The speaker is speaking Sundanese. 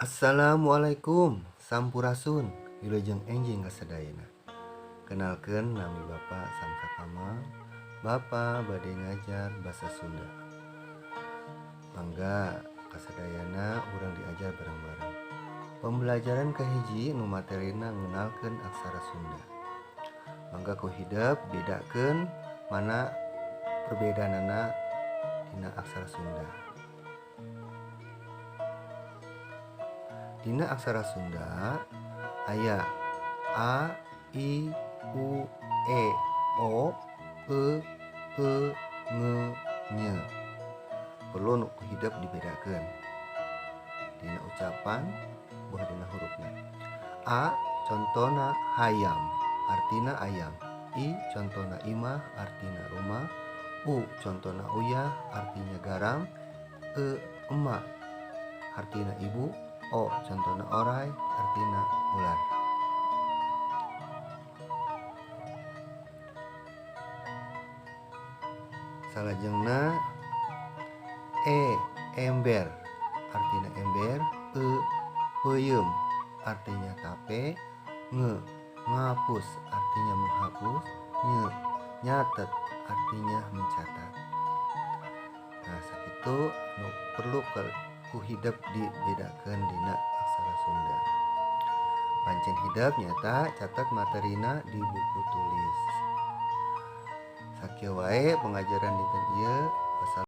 Assalamualaikum Sampurasun Wilujeng enjing kasadayana. Kenalkeun nami Bapak Samsatama. Bapak bade ngajar basa Sunda. Mangga kasadayana urang diajar bareng-bareng. Pembelajaran kahiji nu materina ngenalkeun aksara Sunda. Mangga ku hidep bedakeun mana perbedaanana dina aksara Sunda. Dina aksara Sunda aya a, i, u, e, o, e, nge, nye. Perlu nu hidep dibedakeun dina ucapan buah dina hurufna. A contona hayam, artina ayam. I contona imah, artina rumah. U contona uyah, artinya garam. E emak, artina ibu. O contona orai, artina ular. Salajengna ember, artina ember. Peuyeum, artinya tape. Ngapus, artinya menghapus. Nyatet, artinya mencatat. Nah sakitu nu perlu ku hidep dibedakeun dina aksara Sunda. Pancen hidep nyata catat materina di buku tulis. Sakieu wae pengajaran dinten ieu